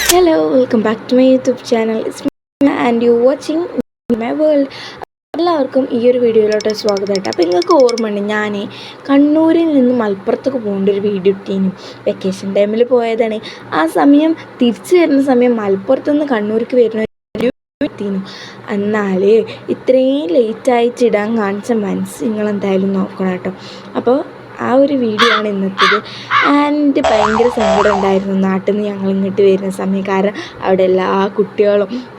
Hello, welcome back to my YouTube channel. It's me and you watching my world. എല്ലാവർക്കും ഈ ഒരു വീഡിയോയിലോട്ട് സ്വാഗതം കേട്ടോ. അപ്പോൾ നിങ്ങൾക്ക് ഓർമ്മയുണ്ട് ഞാൻ കണ്ണൂരിൽ നിന്ന് മലപ്പുറത്തേക്ക് പോകേണ്ട ഒരു വീഡിയോ ഇട്ടീനും വെക്കേഷൻ ടൈമിൽ പോയതാണ്. ആ സമയം തിരിച്ചു വരുന്ന സമയം മലപ്പുറത്ത് നിന്ന് കണ്ണൂർക്ക് വരുന്ന ഒരു ഇട്ടീനും. എന്നാൽ ഇത്രയും ലേറ്റായിട്ട് ഇടാൻ കാണിച്ച മനസ്സ് നിങ്ങളെന്തായാലും നോക്കണം കേട്ടോ. അപ്പോൾ ആ ഒരു വീഡിയോ ആണ് ഇന്നത്തേത്. ആൻഡ് ഭയങ്കര സങ്കടം ഉണ്ടായിരുന്നു നാട്ടിൽ നിന്ന് ഞങ്ങൾ ഇങ്ങോട്ട് വരുന്ന സമയം. കാരണം അവിടെ എല്ലാ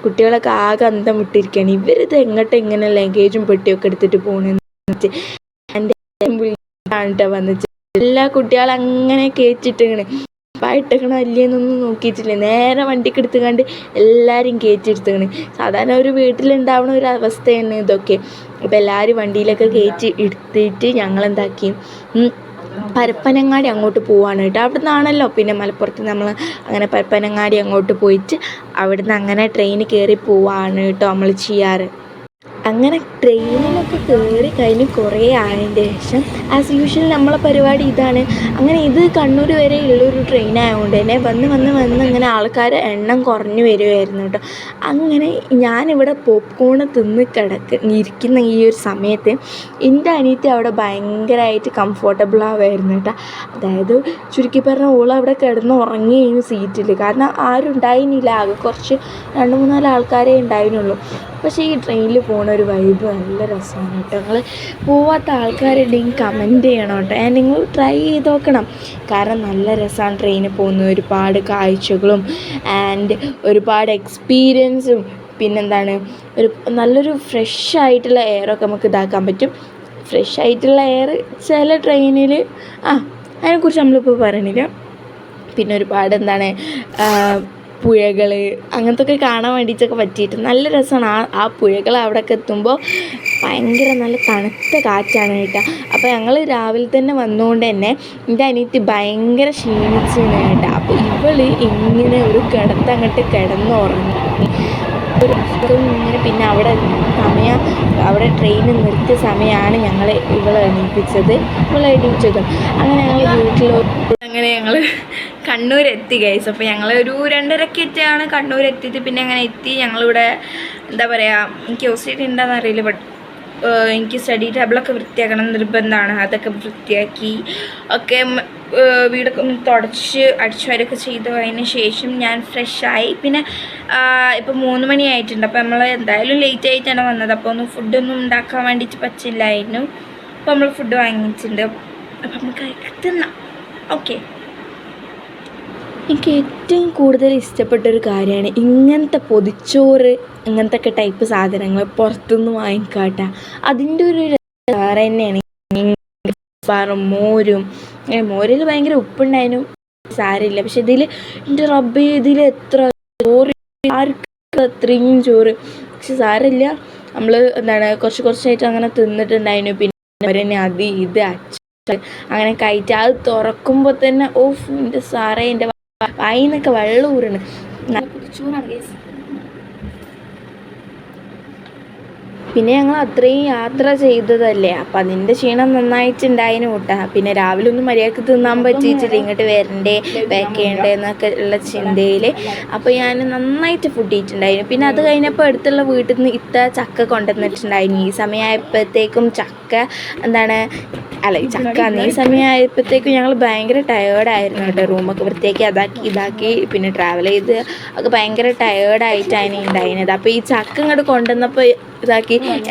കുട്ടികളൊക്കെ ആകെ അന്തം വിട്ടിരിക്കുകയാണ്. ഇവരിത് ഇങ്ങനെ ലഗേജും പെട്ടിയൊക്കെ എടുത്തിട്ട് പോകണമെന്ന് വെച്ച് എൻ്റെ വന്നിട്ട് എല്ലാ കുട്ടികളും അങ്ങനെ കയറ്റിട്ടിങ്ങനെ പായിട്ടേക്കണ അല്ലേന്നൊന്നും നോക്കിയിട്ടില്ല. നേരെ വണ്ടിക്ക് എടുത്തുകൊണ്ട് എല്ലാവരും കയറ്റിയെടുത്തേക്കണ്. സാധാരണ ഒരു വീട്ടിലുണ്ടാവുന്ന ഒരു അവസ്ഥയാണ് ഇതൊക്കെ. അപ്പോൾ എല്ലാവരും വണ്ടിയിലൊക്കെ കയറ്റി എടുത്തിട്ട് ഞങ്ങളെന്താക്കി പരപ്പനങ്ങാടി അങ്ങോട്ട് പോവാണ് കേട്ടോ. അവിടെ നിന്നാണല്ലോ പിന്നെ മലപ്പുറത്ത് നമ്മൾ അങ്ങനെ പരപ്പനങ്ങാടി അങ്ങോട്ട് പോയിട്ട് അവിടെ നിന്ന് അങ്ങനെ ട്രെയിൻ കയറി പോവാണ് കേട്ടോ നമ്മൾ ചെയ്യാറ്. അങ്ങനെ ട്രെയിനിലൊക്കെ കയറി കഴിഞ്ഞ് കുറേ ആയതിൻ്റെ ശേഷം ആസ് യൂഷ്വൽ നമ്മളെ പരിപാടി ഇതാണ്. അങ്ങനെ ഇത് കണ്ണൂർ വരെ ഉള്ളൊരു ട്രെയിൻ ആയതുകൊണ്ട് തന്നെ വന്ന് ഇങ്ങനെ ആൾക്കാരെ എണ്ണം കുറഞ്ഞു വരുമായിരുന്നു കേട്ടോ. അങ്ങനെ ഞാനിവിടെ പോപ്കോൺ തിന്ന് ഇരിക്കുന്ന ഈ ഒരു സമയത്ത് എൻ്റെ അനിയത്തി അവിടെ ഭയങ്കരമായിട്ട് കംഫർട്ടബിൾ ആവുമായിരുന്നു കേട്ടോ. അതായത് ചുരുക്കി പറഞ്ഞാൽ ഓൾ അവിടെ കിടന്ന് ഉറങ്ങിയിരുന്നു സീറ്റിൽ. കാരണം ആരും ഉണ്ടായിരുന്നില്ല, ആകെ കുറച്ച് 2-3 ആൾക്കാരേ ഉണ്ടായിരുന്നുള്ളൂ. പക്ഷേ ഈ ട്രെയിനിൽ പോകുന്ന ഒരു വൈബ് നല്ല രസമാണ് കേട്ടോ. നിങ്ങൾ പോവാത്ത ആൾക്കാരുണ്ടെങ്കിൽ കമൻറ്റ് ചെയ്യണം കേട്ടോ. നിങ്ങൾ ട്രൈ ചെയ്ത് നോക്കണം. കാരണം നല്ല രസമാണ് ട്രെയിനിൽ പോകുന്നത്. ഒരുപാട് കാഴ്ചകളും ആൻഡ് ഒരുപാട് എക്സ്പീരിയൻസും പിന്നെന്താണ് നല്ലൊരു ഫ്രഷ് ആയിട്ടുള്ള എയറൊക്കെ നമുക്ക് ഇതാക്കാൻ പറ്റും. ഫ്രഷ് ആയിട്ടുള്ള എയർ ചില ട്രെയിനിൽ അതിനെക്കുറിച്ച് നമ്മളിപ്പോൾ പറയണില്ല. പിന്നെ ഒരുപാട് പുഴകൾ അങ്ങനത്തൊക്കെ കാണാൻ വേണ്ടിയിട്ടൊക്കെ പറ്റിയിട്ട് നല്ല രസമാണ്. ആ പുഴകൾ അവിടെയൊക്കെ എത്തുമ്പോൾ ഭയങ്കര നല്ല തണുത്ത കാറ്റാണ് കേട്ടോ. അപ്പോൾ ഞങ്ങൾ രാവിലെ തന്നെ വന്നുകൊണ്ട് തന്നെ എൻ്റെ അനിയത്തി ഭയങ്കര ക്ഷീണിച്ചാണ് കേട്ടോ. അപ്പോൾ ഇങ്ങനെ ഒരു കിടത്തങ്ങോട്ട് കിടന്നുറങ്ങി ഇങ്ങനെ. പിന്നെ അവിടെ ട്രെയിൻ നിർത്തിയ സമയമാണ് ഇവളെ എണീപ്പിച്ചത്. അങ്ങനെ ഞങ്ങൾ കണ്ണൂരെത്തി ഗൈസ്. അപ്പോൾ ഞങ്ങൾ ഒരു 2:30 എത്തിയാണ് കണ്ണൂരെത്തിയിട്ട്. പിന്നെ അങ്ങനെ എത്തി ഞങ്ങളിവിടെ എന്താ പറയുക, എനിക്ക് ഹോസ്റ്റലിൽ ഉണ്ടാകുന്ന അറിയില്ല, ബട്ട് എനിക്ക് സ്റ്റഡി ടേബിളൊക്കെ വൃത്തിയാക്കണം നിർബന്ധമാണ്. അതൊക്കെ വൃത്തിയാക്കി ഒക്കെ വീടൊക്കെ ഒന്ന് തുടച്ച് അടിച്ചുവാരൊക്കെ ചെയ്തു അതിന് ശേഷം ഞാൻ ഫ്രഷായി. പിന്നെ ഇപ്പോൾ 3 മണി ആയിട്ടുണ്ട്. അപ്പോൾ നമ്മൾ എന്തായാലും ലേറ്റ് ആയിട്ടാണ് വന്നത്. അപ്പോൾ ഫുഡൊന്നും ഉണ്ടാക്കാൻ വേണ്ടിയിട്ട് പറ്റില്ലായിരുന്നു. അപ്പോൾ നമ്മൾ ഫുഡ് വാങ്ങിയിട്ടുണ്ട്. അപ്പോൾ നമുക്ക് തിന്നാം. ഓക്കെ. എനിക്ക് ഏറ്റവും കൂടുതൽ ഇഷ്ടപ്പെട്ടൊരു കാര്യമാണ് ഇങ്ങനത്തെ പൊതിച്ചോറ്, ഇങ്ങനത്തെ ഒക്കെ ടൈപ്പ് സാധനങ്ങൾ പുറത്തുനിന്ന് വാങ്ങിക്കാട്ട. അതിൻ്റെ ഒരു വേറെ തന്നെയാണ്. മോരിൽ ഭയങ്കര ഉപ്പുണ്ടായിരുന്നു, സാരമില്ല. പക്ഷെ എൻ്റെ റബ്ബേ ഇതിൽ എത്ര ചോറ്, ആർക്കും അത്രയും ചോറ്. പക്ഷെ സാരമില്ല, നമ്മൾ കുറച്ചായിട്ട് അങ്ങനെ തിന്നിട്ടുണ്ടായിരുന്നു. പിന്നെ അത് ഇത് അങ്ങനെ കഴിച്ച് അത് തുറക്കുമ്പോൾ തന്നെ എൻ്റെ സാറേ എൻ്റെ വായിന്നൊക്കെ വെള്ളം ഊരണം. ചൂടാണ് കേസ്. പിന്നെ ഞങ്ങൾ അത്രയും യാത്ര ചെയ്തതല്ലേ, അപ്പം അതിൻ്റെ ക്ഷീണം നന്നായിട്ടുണ്ടായിരുന്നു കേട്ടോ. പിന്നെ രാവിലെ ഒന്നും മര്യാദക്ക് തിന്നാൻ പറ്റിയിട്ടില്ല, ഇങ്ങോട്ട് വരണ്ടേ വെക്കേണ്ടേ എന്നൊക്കെ ഉള്ള ചിന്തയിൽ. അപ്പോൾ ഞാൻ നന്നായിട്ട് ഫുഡ് ചെയ്തിട്ടുണ്ടായിരുന്നു. പിന്നെ അത് കഴിഞ്ഞപ്പോൾ അടുത്തുള്ള വീട്ടിൽ നിന്ന് ചക്ക കൊണ്ടുവന്നിട്ടുണ്ടായിരുന്നു. ഈ സമയമായപ്പോഴത്തേക്കും ഈ സമയമായപ്പോഴത്തേക്കും ഞങ്ങൾ ഭയങ്കര ടയേർഡായിരുന്നു കേട്ടോ. റൂമൊക്കെ വൃത്തിയാക്കി ഇതാക്കി പിന്നെ ട്രാവൽ ചെയ്ത് ഒക്കെ ഭയങ്കര ടയേർഡായിട്ടാണ് ഉണ്ടായിരുന്നത്. അപ്പോൾ ഈ ചക്ക ഇങ്ങോട്ട് കൊണ്ടുവന്നപ്പോൾ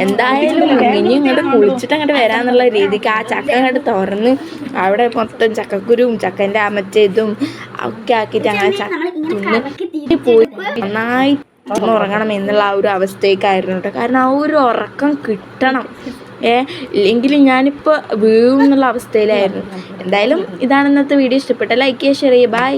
എന്തായാലും ഇനി ഇങ്ങോട്ട് കുളിച്ചിട്ട് അങ്ങോട്ട് വരാന്നുള്ള രീതിക്ക് ആ ചക്ക അങ്ങോട്ട് തുറന്ന് അവിടെ മൊത്തം ചക്കക്കുരുവും ചക്കൻ്റെ ഇതും ഒക്കെ ആക്കിയിട്ട് അങ്ങനെ തിന്ന് പോയി നന്നായി ഉറങ്ങണം എന്നുള്ള ആ ഒരു അവസ്ഥയ്ക്കായിരുന്നു കേട്ടോ. കാരണം ആ ഒരു ഉറക്കം കിട്ടണം, ഇല്ലെങ്കിൽ ഞാനിപ്പോൾ വീഴും എന്നുള്ള അവസ്ഥയിലായിരുന്നു. എന്തായാലും ഇതാണ് ഇന്നത്തെ വീഡിയോ. ഇഷ്ടപ്പെട്ട ലൈക്ക് ചെയ്യുക, ഷെയർ ചെയ്യുക. ബൈ.